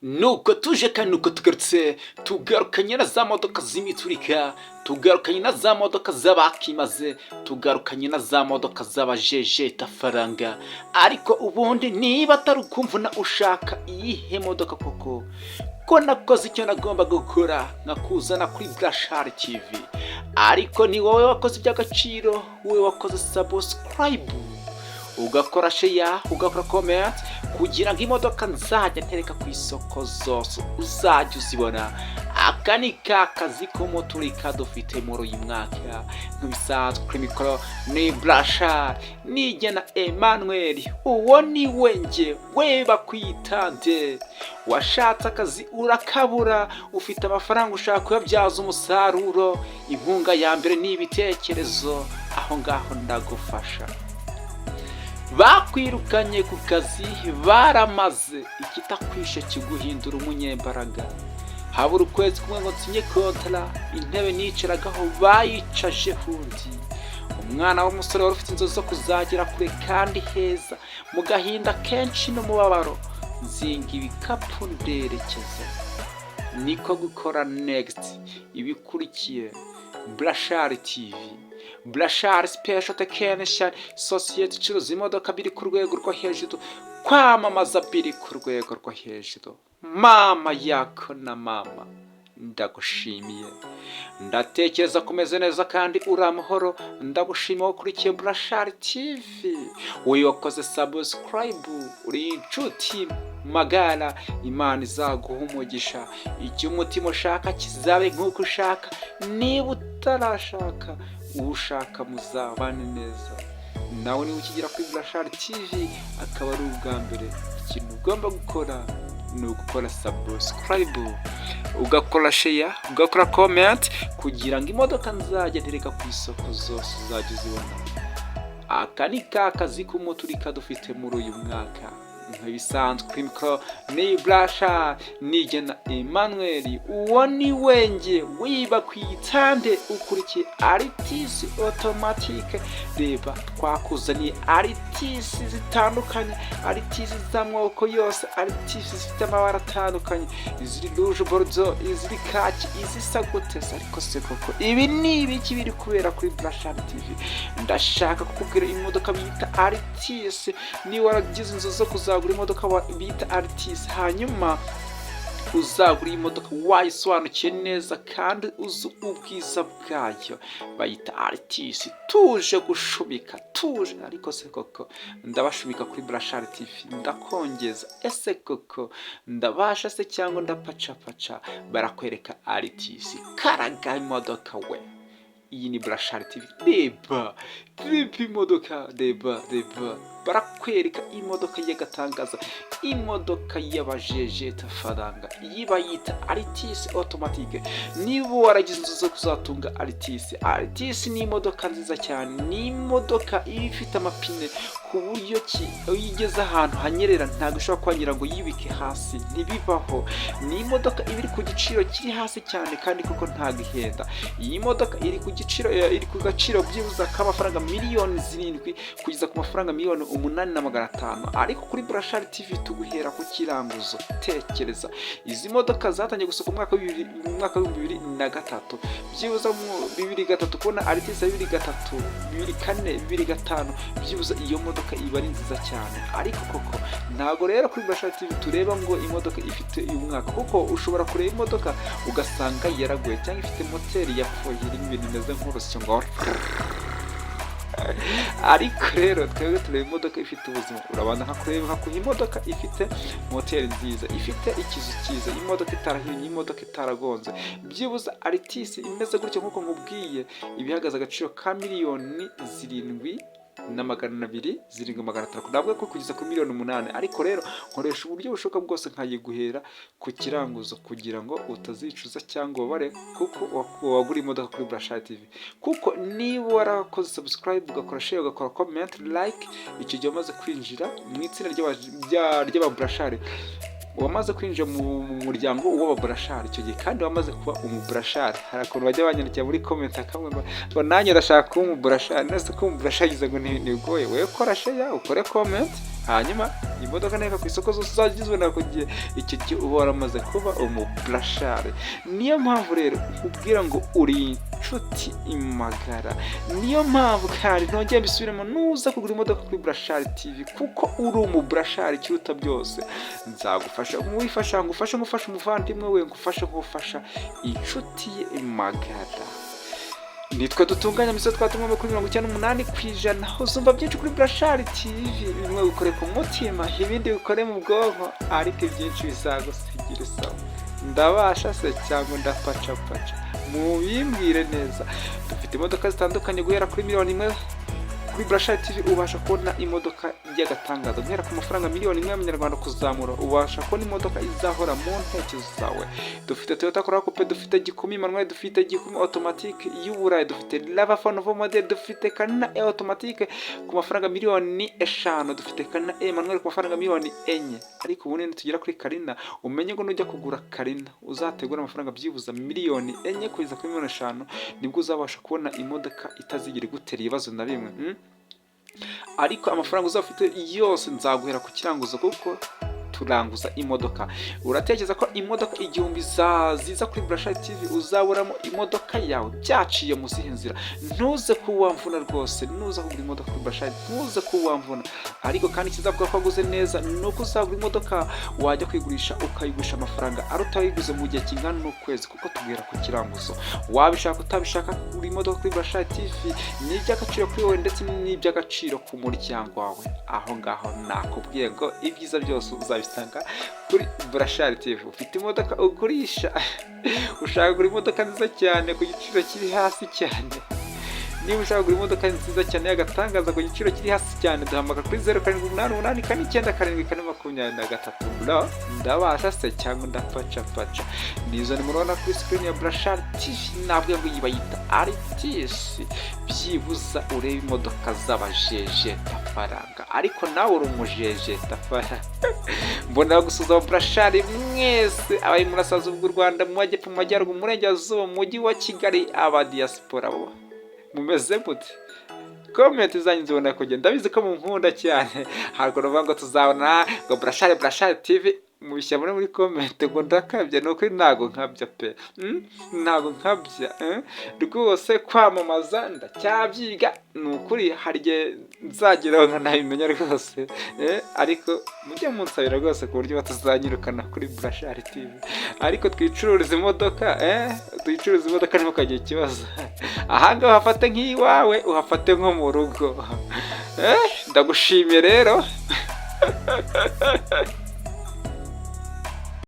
nuko tuje kandi nuko tugarukanye na za modoka z'imiturika, tugarukanye na za modoka z'abakimaze, tugarukanye na za modoka z'abajejeta faranga. Ariko ubundi niba atari ukumvuna ushaka iyihe modoka koko, ko nakoze icyo nagomba gukora nkakuzana kuri BURASHARI TV. Ariko ni wowe wakoze iby'agaciro, wowe wakoze subscribe, ugakora share, ugakora comment, kugira ngo imodoka nzajya ntereka ku isoko zose uzajya uzibona. Aka ni ka kazi k'umuturika dufite muri uyu mwaka. Nk'ibisanzwe kuri mikoro ni BURASHARI, nigena Emmanuel, uwo ni wenjye we bakwitande. Washatse akazi urakabura, ufite amafaranga ushaka kuyabyaza umusaruro, inkunga ya mbere ni ibitekerezo, aho ngaho ndagufasha. Bakwirukanye ku kazi baramaze, ikitakwishe kiguhindura umunyembaraga. Habura ukwezi kumwe ngo nsinye kontara, intebe nicaragaho bayicaje hundi. Umwana w'umusore wari ufite inzozi zo kuzagera kure kandi heza, mu gahinda kenshi n'umubabaro, nzinga ibikapu nderekeza. Niko gukora next ibikurikiye. BURASHARI TV, BURASHARI Special Technician, sosiyete icuruza imodoka biri ku rwego rwo hejuru, kwamamaza biri ku rwego rwo hejuru. Mama yako na mama, ndagushimiye. Ndatekereza kumeze neza kandi uri amahoro. Ndagushimiye ukurikiye BURASHARI TV, wowe wakoze subscribe, uri inshuti magara. Imana izaguha umugisha, icyo umutima ushaka kizabe nk'uko ushaka. Niba utarashaka, ushaka muzabane neza. Nawe niba ukigera kuri BURASHARI TV akaba ari ubwa mbere, ikintu ugomba gukora ni ugukora subscribe, ugakora share, ugakora comment, kugira ngo imodoka nzajya ntereka ku isoko zose uzajya uzibona. Aka ni ka kazi k'umuturika dufite muri uyu mwaka. Nk'ibisanzwe kuri mikoro ni BURASHARI, nigena Emmanuel, uwo ni wenjye wiba kwitande. Ukurikiye Altis automatique. Reba twakuzaniye Altis zitandukanye, Altis z'amoko yose, Altis zifite amabara atandukanye, iziri rouge bordeaux, iziri kaki, izisa gute. Ariko se koko ibi ni ibiki biri kubera kuri BURASHARI TV? Ndashaka kukubwira imodoka bita Altis. Ni waragize inzozi zo kuzagura imodoka bita Altis, hanyuma uzagura imodoka wayisobanukiye neza kandi uzi ubwiza bwayo, bayita Altis. Tuje gushubika, tuje. Ariko se koko ndabashubika kuri BURASHARI TV, ndakongeza. Ese koko ndabasha se cyangwa ndapacapaca? Barakwereka Altis, karaga imodoka we. Iyi ni BURASHARI TV. Reba imodoka, reba barakwereka imodoka y'agatangaza, imodoka y'abajejeta faranga. Iyi bayita Altis automatique. Niba waragize inzozi zo kuzatunga Altis ni imodoka nziza cyane. Ni imodoka ifite amapine ku buryo ki uyigeze ahantu hanyerera ntabwo ushobora kwanyira ngo yibike hasi, ntibibaho. Ni imodoka ibiri ku giciro kiri hasi cyane kandi kuko ntabwo ihenda. Iyi modoka iri ku gaciro byibuza k'amafaranga miliyoni 7 kugeza ku mafaranga miliyoni 8,500. Ariko kuri BURASHARI TV tuguhera ku kiranguzo. Tekereza, izi modoka zatangiye gusoka mu mwaka wa 2003, byibuza mu 2003 kubona Altis 2003, 2004, 2005, byibuza iyo modoka iba ari nziza cyane. Ariko koko ntago rero kuri BURASHARI TV tureba ngo imodoka ifite uyu mwaka, kuko ushobora kureba imodoka ugasanga yaraguye cyangwa ifite moteri yapfuye, irimo ibintu bimeze nk'urusyo ngo. Ariko rero twebwe tureba imodoka ifite ubuzima. Urabanza nkakureba ku imodoka ifite moteri nziza, ifite ikizu cyiza, imodoka itarahiye, imodoka itaragonze. Byibuza Altis imeze gutyo nkuko nkubwiye, ibihagaze agaciro ka miliyoni 7,200, 7,300, ndavuga ko kugeza ku miliyoni 8. Ariko rero nkoresha uburyo bushoboka bwose nkayiguhera ku kiranguzo kugira ngo utazicuza cyangwa ubare, kuko wagura imodoka kuri BURASHARI TV. Kuko niba warakoze subscribe, ugakora share, ugakora comment, like, icyo gihe umaze kwinjira mu itsinda ry'aba BURASHARI, wamaze kwinjira mu muryango w'ababurashari. Icyo gihe kandi wamaze kuba umuburashari. Hari akuntu bajya banyandikira muri comment akamwe ngo nanjye ndashaka kuba umuburashari. Nese ko umuburashari gize ngo ntigoye, wewe kora share, ukore comment, hanyuma imodoka neka ku isoko zose zagizwe nako gihe icyo gihe uba waramaze kuba umuburashari. Niyo mpamvu rero nkubwira ngo uri inshuti imagara. Niyo mpamvu kandi ntongeye mbisubiremo, nuza kugura imodoka kuri BURASHARI TV kuko uri umuburashari kiruta byose. Nzagufasha ngufasha ngufasha umuvandimwe we, ngufasha inshuti ye imagara. Nitwe dutunganya mise twatumwe kuri 98%. Uzumva byinshi kuri BURASHARI TV, bimwe bikore ku mutima, ibindi bikore mu bwonko, ariko byinshi bizagusigira isawa. Ndabasha se cyangwa ndapaca mubimbwire neza. Dufite imodoka zitandukanye guhera kuri 1,000,000 kuri BURASHARI TV. Ubasha kubona imodoka y'agatangaza guhera ku mafaranga 1,000,000 y'amanyarwanda kuzamura. Ubasha kubona imodoka izahora mu ntekerezo zawe. Dufite Toyota Corolla Coupe, dufite Gikumi manuel, dufite Gikumi automatique y'Uburayi, dufite Lava 4 nouveau model, dufite Kandi automatique ku mafaranga 5,000,000. dufite Kandi manuel ku mafaranga 4,000,000. ariko ubu tugera kuri Karina, umenye ngo nujya kugura Karina uzategura amafaranga byibuza 4,000,000 kugeza kuri 5,000,000, nibwo uzabasha kubona imodoka itazigira gutera ibibazo na bimwe. Ariko amafaranga uzafite yose nzaguhera ku kiranguzo kuko turanguza imodoka. Uratekereza ko imodoka 1000 ziza kuri BURASHARI TV uzaburamo imodoka yawe byaciye mu zihe nzira? Ntuze kuwamvuna rwose, nuza kugura imodoka kuri BURASHARI, ntuze kuwamvuna. Ariko kandi kizavuga ko waguze neza nuko uzagura imodoka wajya kwigurisha ukayigurisha amafaranga aruta yiguze mu gihe kingana n'ukwezi, kuko tubwira ku kiranguzo. Wabishaka utabishaka kugura imodoka kuri BURASHARI TV ni iby'agaciro kuri wowe ndetse n'iby'agaciro ku muryango wawe. Aho ngaho nakubwiye ngo ibyiza byose uzabisanga kuri BURASHARI TV. Ufite imodoka ugurisha, ushaka kugura imodoka nziza cyane ku giciro kiri hasi cyane. Niba ushaka kugura imodoka nziza cyane y'agatangaza ku giciro kiri hasi cyane, duhamagara kuri 0788 bro. Ndabasha se cyangwa ndapaca. Nizo nimurona kuri screen ya BURASHARI TV, nabwo ngo yibayita Altis. Byibuza ureba imodoka z'abajeje tafaranga, ariko nawe uri umujeje tafaranga. Mbona gusuza BURASHARI mwese abayi murasaza bw'u Rwanda, mu majyepfo, mu majyaruguru, mu burengerazuba, mu mujyi wa Kigali, aba diaspora bo mumeze mute? Comment zanyu nzibona kugenda, ndabizi ko munkunda cyane. Hariko no ngo tuzabona ngo BURASHARI TV, mubishya muri comment ngo ndakabya. Nuko ntago nkabya pe, ntago nkabya rwose. Kwamamaza ndacyabyiga, nukuri harye nzageraho nkanabimenya rwose. Ariko mujye munsabira rwose ku buryo batazanyirukana kuri BURASHARI TV. Ariko twicururiza imodoka, twicururiza imodoka ntimukagira ikibazo. Ahanga uhafate nk'iwawe, uhafate nko mu rugo. Ndagushimiye rero.